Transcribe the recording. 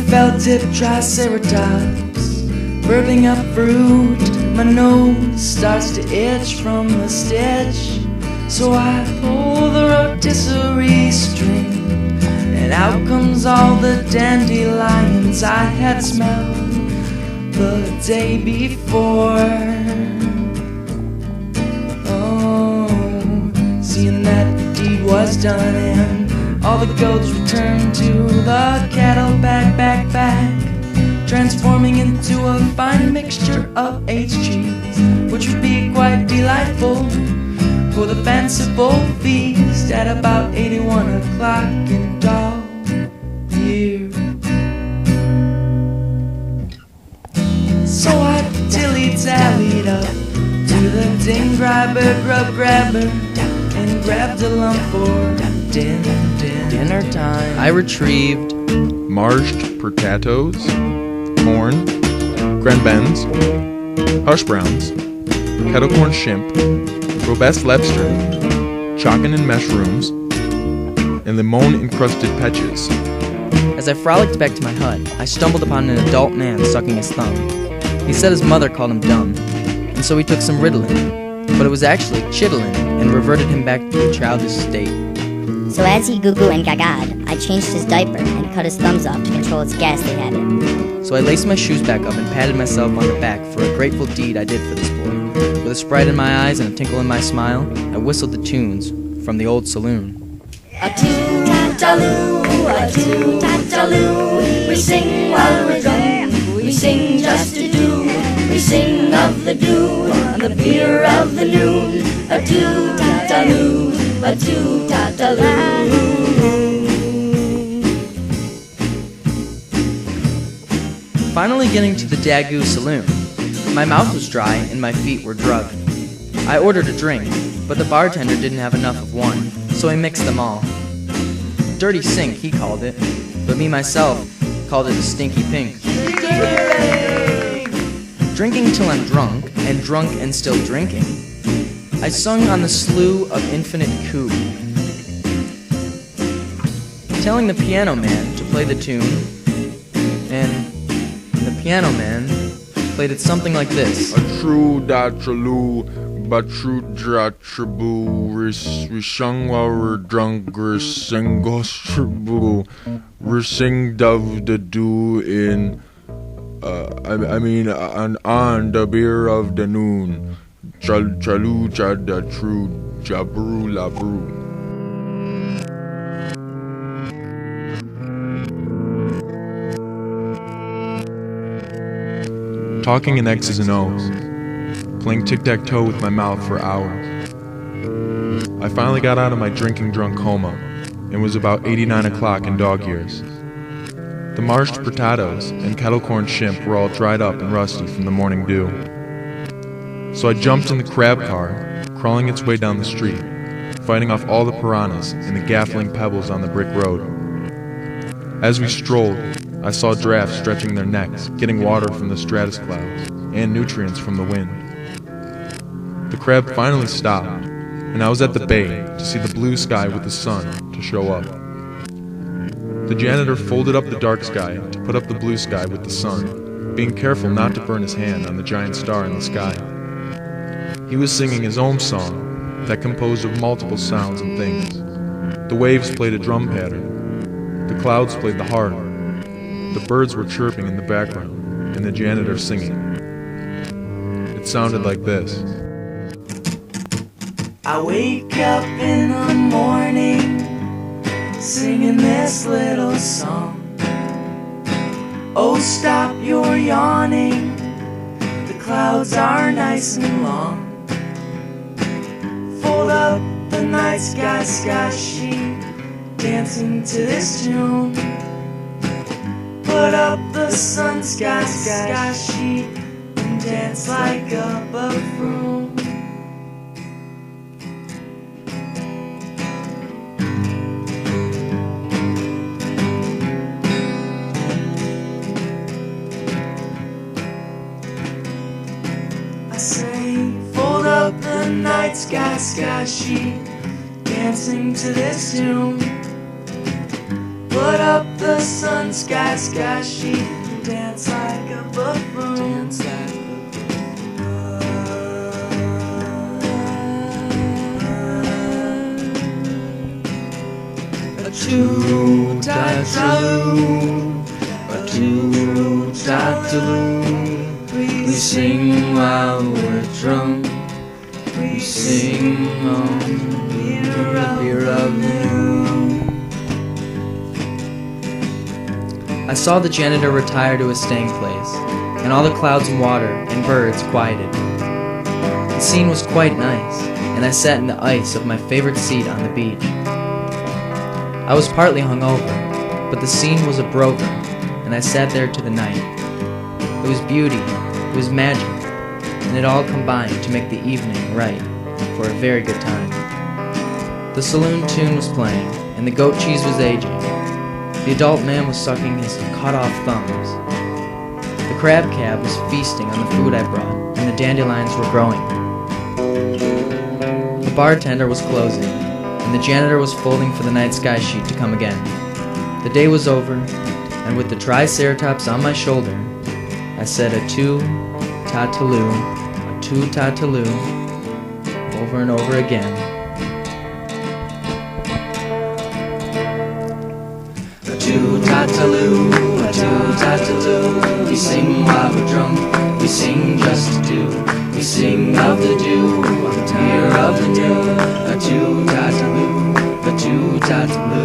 felt-tip triceratops, burping up fruit. My nose starts to itch from the stitch, so I pull the rotisserie string, and out comes all the dandelions I had smelled the day before. Oh, seeing that the deed was done and all the goats returned to the cattle back, transforming into a fine mixture of aged cheese, which would be quite delightful for the fanciful feast at about 81 o'clock in dog year. So I dilly-dallied up to the grub grabber and grabbed a lump for dinner time. I retrieved mashed potatoes, corn, grenbens, hush browns, kettle corn shrimp, robust lobster, chicken and mushrooms, and lemon-encrusted peaches. As I frolicked back to my hut, I stumbled upon an adult man sucking his thumb. He said his mother called him dumb, and so he took some Ritalin, but it was actually Chitalin, and reverted him back to a childish state. So as he goo-goo and gagad, I changed his diaper and cut his thumbs off to control its gas they had in. So I laced my shoes back up and patted myself on the back for a grateful deed I did for this boy. With a sprite in my eyes and a tinkle in my smile, I whistled the tunes from the old saloon. A toot-tat-a-loo, a toot-tat-a-loo. We sing while we're drunk, we sing just to do. We sing of the dew and the beer of the noon. A toot-tat-a-loo, a toot-tat-a-loo. Finally getting to the Daggoo saloon, my mouth was dry and my feet were drugged. I ordered a drink, but the bartender didn't have enough of one, so he mixed them all. Dirty sink, he called it, but me myself called it a stinky pink. Drinking till I'm drunk and still drinking, I sung on the slough of infinite coup, telling the piano man to play the tune, and the piano man played it something like this. A true dachalu, but true drachabu, rishung while we're drunk, sing gostrabu, sing dove the do in, on the beer of the noon, chalu chada true, jabru la brew. Talking in X's and O's, playing tic-tac-toe with my mouth for hours. I finally got out of my drinking drunk coma, and was about 89 o'clock in dog years. The mashed potatoes and kettle corn shrimp were all dried up and rusty from the morning dew. So I jumped in the crab car, crawling its way down the street, fighting off all the piranhas and the gaffling pebbles on the brick road. As we strolled, I saw giraffes stretching their necks, getting water from the stratus clouds, and nutrients from the wind. The crab finally stopped, and I was at the bay to see the blue sky with the sun to show up. The janitor folded up the dark sky to put up the blue sky with the sun, being careful not to burn his hand on the giant star in the sky. He was singing his own song, that composed of multiple sounds and things. The waves played a drum pattern, the clouds played the harp, the birds were chirping in the background, and the janitor singing. It sounded like this. I wake up in the morning singing this little song. Oh, stop your yawning, the clouds are nice and long. Fold up the night sky sheet, dancing to this tune. Put up the sun sky sheet and dance like a buffoon. I say, fold up the night sky sheet, dancing to this tune. Put up the sun, sky sheet, and dance like a buffoon. A toot-tat-taloo, a toot-tat-taloo. We sing while we're drunk. We sing on the beer of the moon. I saw the janitor retire to his staying place, and all the clouds and water and birds quieted. The scene was quite nice, and I sat in the ice of my favorite seat on the beach. I was partly hungover, but the scene was a broker, and I sat there to the night. It was beauty, it was magic, and it all combined to make the evening right for a very good time. The saloon tune was playing, and the goat cheese was aging. The adult man was sucking his cut-off thumbs. The crab cab was feasting on the food I brought, and the dandelions were growing. The bartender was closing, and the janitor was folding for the night sky sheet to come again. The day was over, and with the triceratops on my shoulder, I said a toot-tat-taloo, a toot-tat-taloo, over and over again. A toot-tat-taloo, a toot-tat-taloo. We sing while we're drunk, we sing just to do. We sing of the dew, on the tear of the new. A toot-tat-taloo, a toot-tat-taloo.